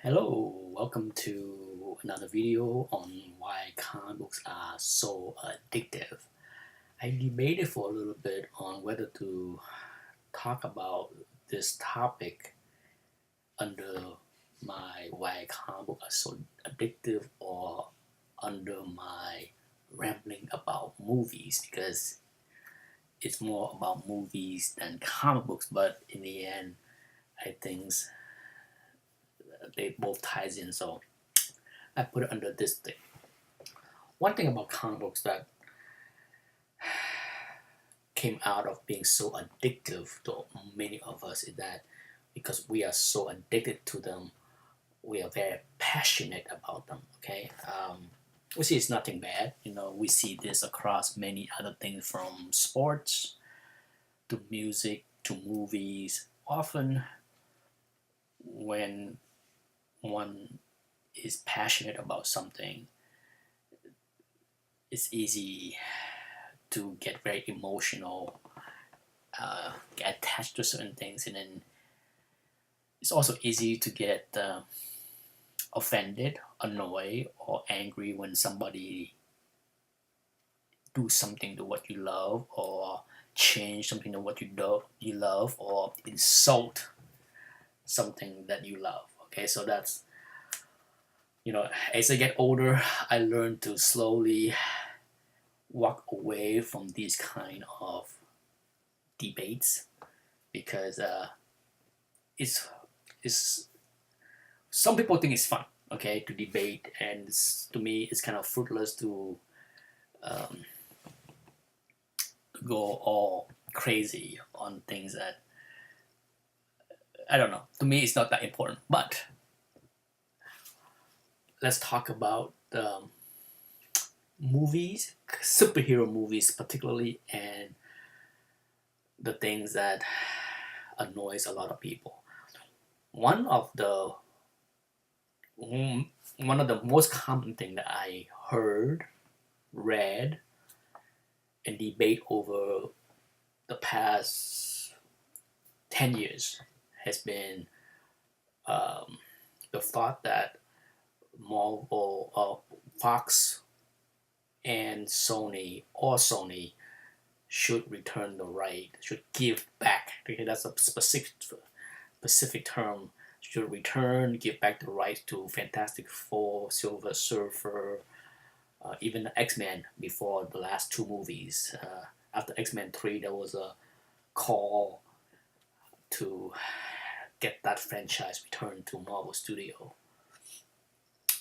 Hello, welcome to another video on why comic books are so addictive. I debated for a little bit on whether to talk about this topic under my why comic books are so addictive or under my rambling about movies because it's more about movies than comic books, but in the end I think they both ties in, so I put it under this thing. One thing about comic books that came out of being so addictive to many of us is that because we are so addicted to them, we are very passionate about them. Okay, we see it's nothing bad. We see this across many other things from sports to music to movies. Often, when one is passionate about something, it's easy to get very emotional, get attached to certain things, and then it's also easy to get offended, annoyed, or angry when somebody do something to what you love, or change something to what you love, or insult something that you love. Okay, so that's as I get older, I learn to slowly walk away from these kind of debates because it's some people think it's fun, okay, to debate, and to me it's kind of fruitless um, to go all crazy on things that I don't know. To me, it's not that important. But let's talk about movies, superhero movies particularly, and the things that annoys a lot of people. One of the one of the most common thing that I heard, read, and debate over the past 10 years has been the thought that Marvel, Fox, and Sony should return the right, should give back. Okay, that's a specific term. Should return, give back the right to Fantastic Four, Silver Surfer, even the X-Men before the last two movies. After X-Men 3, there was a call to get that franchise returned to Marvel Studio.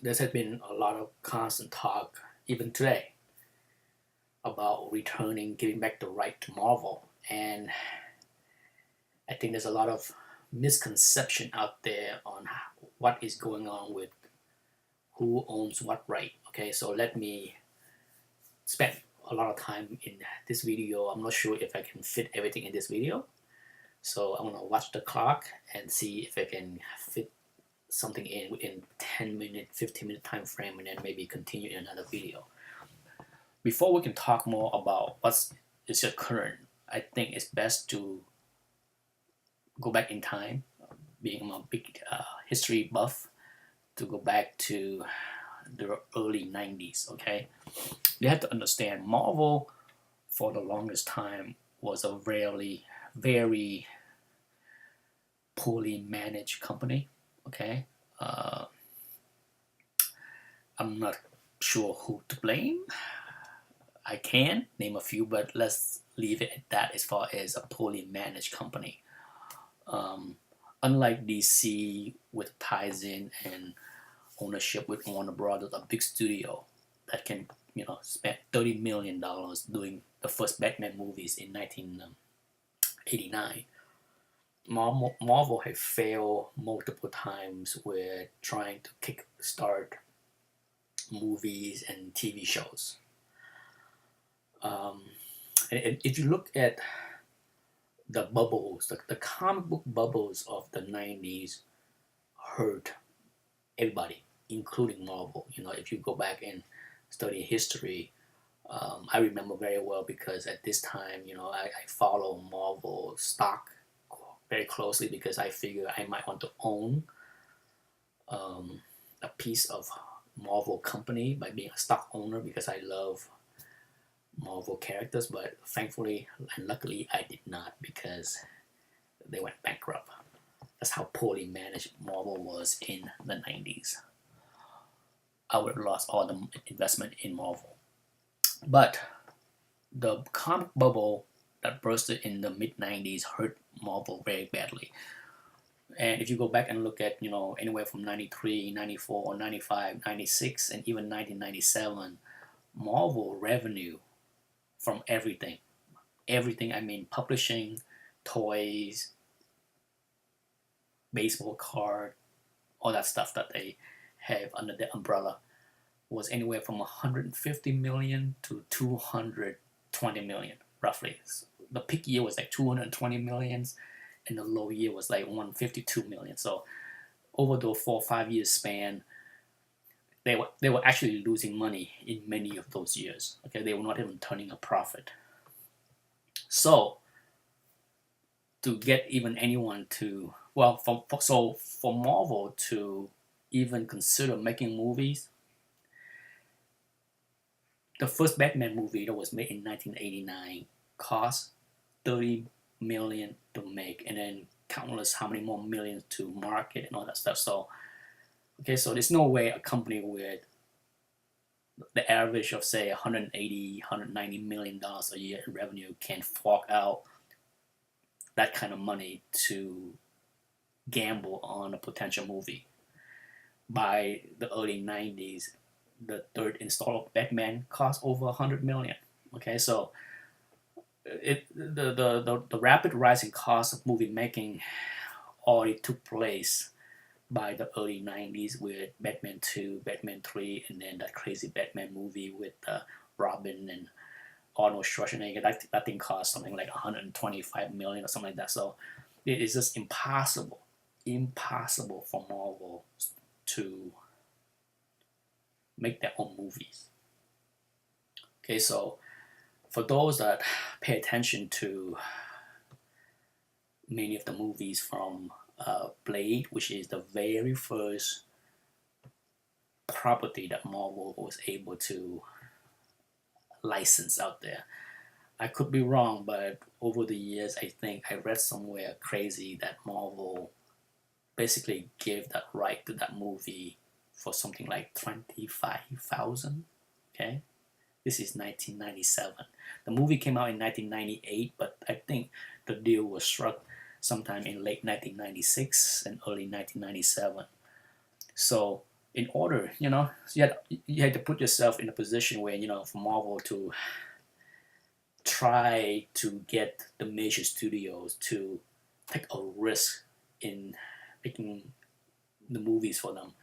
There has been a lot of constant talk, even today, about returning, giving back the right to Marvel. And I think there's a lot of misconception out there on what is going on with who owns what right. Okay, so let me spend a lot of time in this video. I'm not sure if I can fit everything in this video, so I'm gonna watch the clock and see if I can fit something in within 10-minute, 15-minute time frame, and then maybe continue in another video. Before we can talk more about what is your current, I think it's best to go back in time, being a big history buff, to go back to the early 90s. Okay, you have to understand Marvel for the longest time was a very poorly managed company. Okay, I'm not sure who to blame. I can name a few, but let's leave it at that as far as a poorly managed company. Unlike DC with ties in and ownership with Warner Brothers, a big studio that can spend $30 million doing the first Batman movies in 1989. Marvel have failed multiple times with trying to kickstart movies and TV shows. And if you look at the bubbles, the comic book bubbles of the 90s hurt everybody, including Marvel. If you go back and study history, I remember very well because at this time, I follow Marvel stock very closely because I figure I might want to own a piece of Marvel company by being a stock owner because I love Marvel characters, but thankfully and luckily I did not because they went bankrupt. That's how poorly managed Marvel was in the 90s. I would have lost all the investment in Marvel. But the comic bubble that bursted in the mid 90s hurt Marvel very badly. And if you go back and look at, anywhere from 93, 94, 95, 96, and even 1997, Marvel revenue from everything, I mean publishing, toys, baseball card, all that stuff that they have under the umbrella, was anywhere from 150 million to 220 million, roughly. The peak year was like 220 millions, and the low year was like 152 million. So over the 4 or 5 years span, they were actually losing money in many of those years. Okay, they were not even turning a profit. So to get even anyone to, well, for Marvel to even consider making movies, the first Batman movie that was made in 1989 cost 30 million to make, and then countless how many more millions to market and all that stuff. So so there's no way a company with the average of say 180, 190 million dollars a year in revenue can fork out that kind of money to gamble on a potential movie. By the early 90s, the third installment of Batman cost over 100 million. Okay, so the rapid rise in cost of movie making already took place by the early 90s with Batman 2, Batman 3, and then that crazy Batman movie with Robin and Arnold Schwarzenegger. That thing cost something like 125 million or something like that. So it is just impossible for Marvel to make their own movies. Okay, so for those that pay attention to many of the movies from Blade, which is the very first property that Marvel was able to license out there. I could be wrong, but over the years, I think I read somewhere crazy that Marvel basically gave that right to that movie for something like 25,000. Okay, this is 1997. The movie came out in 1998, but I think the deal was struck sometime in late 1996 and early 1997. So in order, you had to put yourself in a position where, for Marvel to try to get the major studios to take a risk in making the movies for them,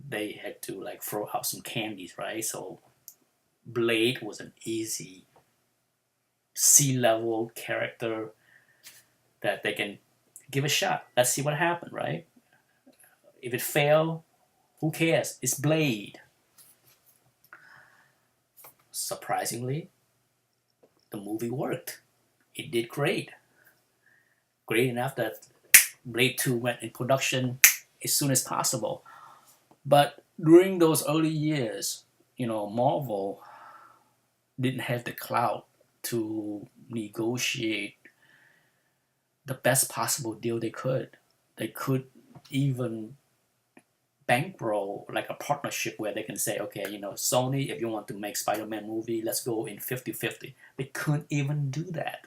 they had to like throw out some candies, right? So Blade was an easy C-level character that they can give a shot. Let's see what happened, right? If it failed, who cares? It's Blade. Surprisingly, the movie worked. It did great. Great enough that Blade 2 went in production as soon as possible. But during those early years, Marvel didn't have the clout to negotiate the best possible deal they could. They could even bankroll like a partnership where they can say, okay, Sony, if you want to make Spider-Man movie, let's go in 50-50. They couldn't even do that.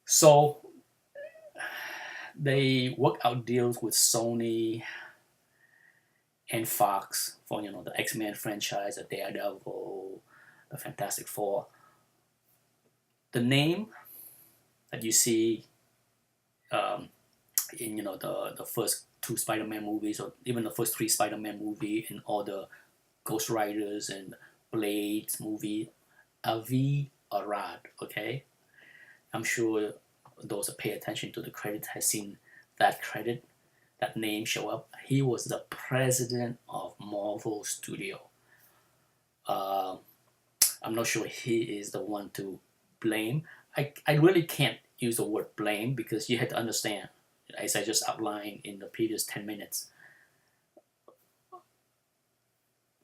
So they worked out deals with Sony and Fox for, the X-Men franchise, the Daredevil, the Fantastic Four. The name that you see in the first 2 Spider-Man movies, or even the first 3 Spider-Man movie, and all the Ghost Riders and Blades movie, Avi Arad. Okay, I'm sure those that pay attention to the credit has seen that name show up. He was the president of Marvel Studio. I'm not sure he is the one to blame. I really can't use the word blame because you had to understand, as I just outlined in the previous 10 minutes,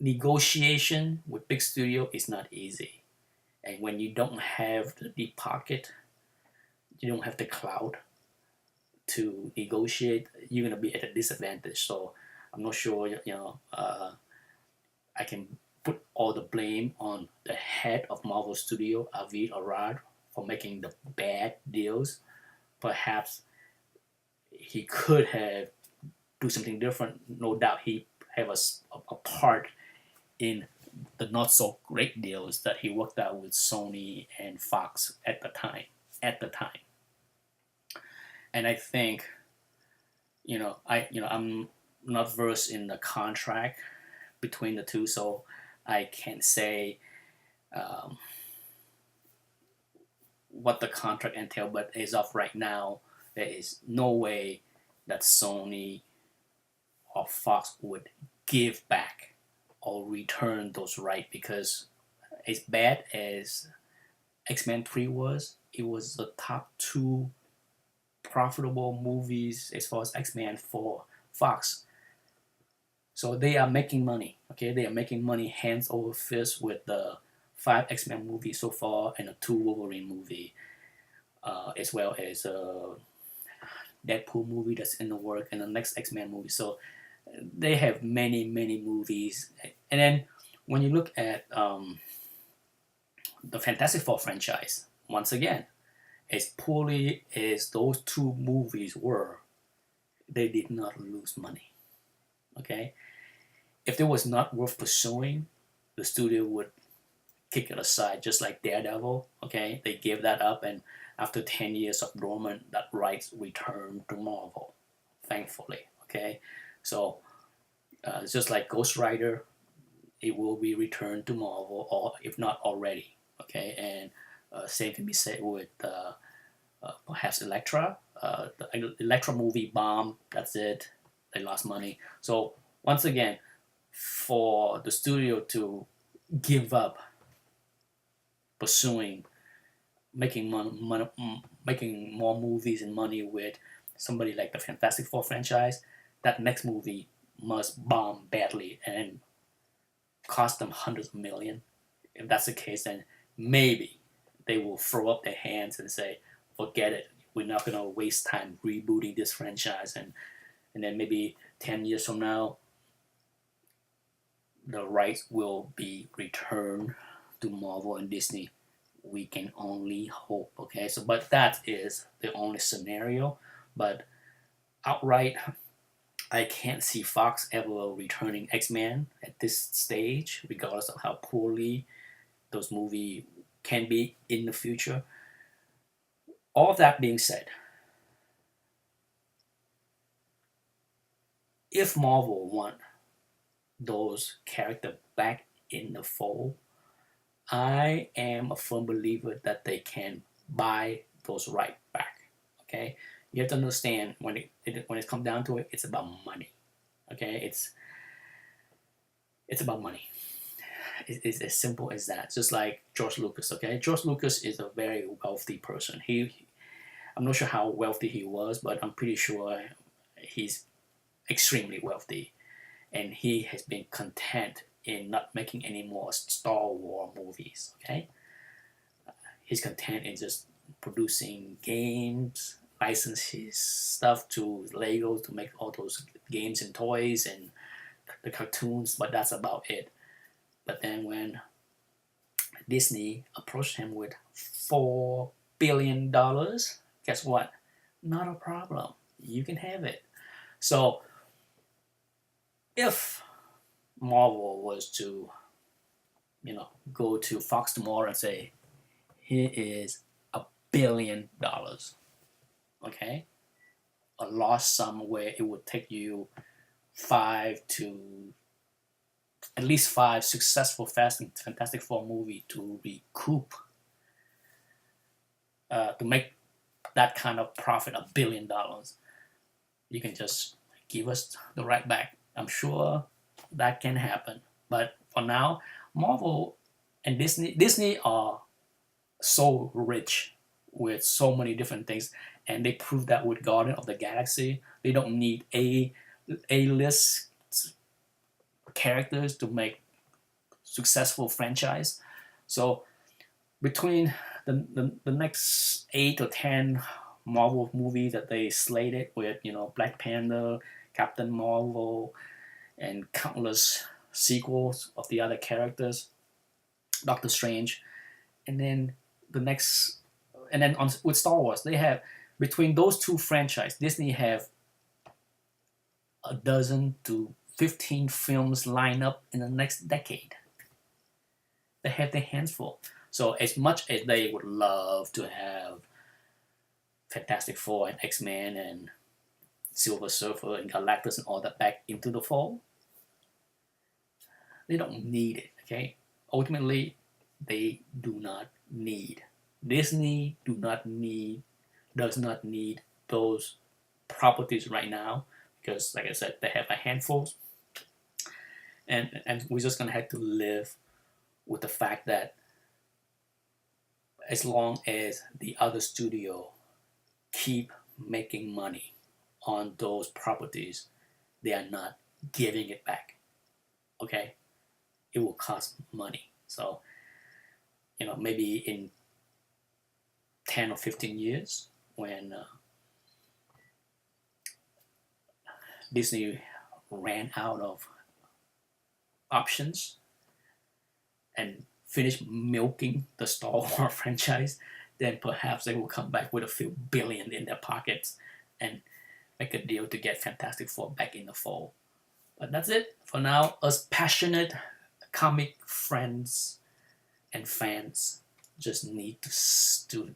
negotiation with big studio is not easy. And when you don't have the deep pocket, you don't have the clout to negotiate, you're gonna be at a disadvantage. So I'm not sure, I can put all the blame on the head of Marvel Studio, Avi Arad, for making the bad deals. Perhaps he could have do something different. No doubt he have a part in the not so great deals that he worked out with Sony and Fox at the time. At the time, and I think I'm not versed in the contract between the two, so I can't say um, what the contract entail. But as of right now, there is no way that Sony or Fox would give back or return those rights, because as bad as X-Men 3 was, it was the top two profitable movies as far as X-Men for Fox. So they are making money. Okay, they are making money hands over fist with the 5 X-Men movies so far and a 2 Wolverine movie, as well as a Deadpool movie that's in the work and the next X-Men movie. So they have many movies. And then when you look at the Fantastic Four franchise, once again, as poorly as those 2 movies were, they did not lose money. Okay, if it was not worth pursuing, the studio would kick it aside, just like Daredevil. Okay, they gave that up, and after 10 years of dormant, that rights returned to Marvel, thankfully. Okay, so it's just like Ghost Rider, it will be returned to Marvel, or if not already. Okay, and same can be said with perhaps Elektra. The Elektra movie bombed. That's it. They lost money. So once again, for the studio to give up pursuing making making more movies and money with somebody like the Fantastic Four franchise, that next movie must bomb badly and cost them hundreds of millions. If that's the case, then maybe they will throw up their hands and say, forget it. We're not going to waste time rebooting this franchise. And then maybe 10 years from now, the rights will be returned to Marvel and Disney. We can only hope. Okay, so but that is the only scenario. But outright, I can't see Fox ever returning X-Men at this stage, regardless of how poorly those movies can be in the future. All of that being said, if Marvel want those characters back in the fold, I am a firm believer that they can buy those rights back. Okay, you have to understand when it comes down to it, it's about money. Okay, it's about money. It's as simple as that. Just like George Lucas. Okay, George Lucas is a very wealthy person. I'm not sure how wealthy he was, but I'm pretty sure he's extremely wealthy, and he has been content in not making any more Star Wars movies. Okay, he's content in just producing games, license his stuff to Lego to make all those games and toys and the cartoons, but that's about it. But then when Disney approached him with $4 billion, guess what? Not a problem. You can have it. So if Marvel was to, go to Fox tomorrow and say, here is $1 billion, okay? A large sum where it would take you at least five successful Fast and Fantastic Four movie to recoup, to make that kind of profit, $1 billion. You can just give us the right back. I'm sure that can happen. But for now, Marvel and Disney are so rich with so many different things, and they proved that with Guardian of the Galaxy. They don't need A-list characters to make successful franchise. So between the next 8 or 10 Marvel movies that they slated with, Black Panther, Captain Marvel, and countless sequels of the other characters, Doctor Strange, and then the next, and then with Star Wars, they have, between those two franchises, Disney have a dozen to 15 films lined up in the next decade. They have their hands full. So as much as they would love to have Fantastic Four and X-Men and Silver Surfer and Galactus and all that back into the fold, they don't need it, okay? Ultimately, they do not need. Disney does not need those properties right now because, like I said, they have a handful. And we're just going to have to live with the fact that as long as the other studio keep making money on those properties, they are not giving it back. Okay? It will cost money. So, maybe in 10 or 15 years when Disney ran out of options and finished milking the Star Wars franchise, then perhaps they will come back with a few billion in their pockets and make a deal to get Fantastic Four back in the fold. But that's it for now. Us passionate comic friends and fans just need to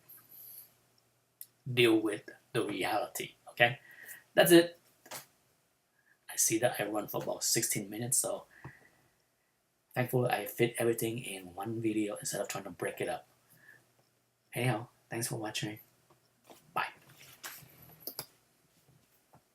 deal with the reality. Okay, that's it. I see that I run for about 16 minutes, so thankfully I fit everything in one video instead of trying to break it up. Anyhow, thanks for watching.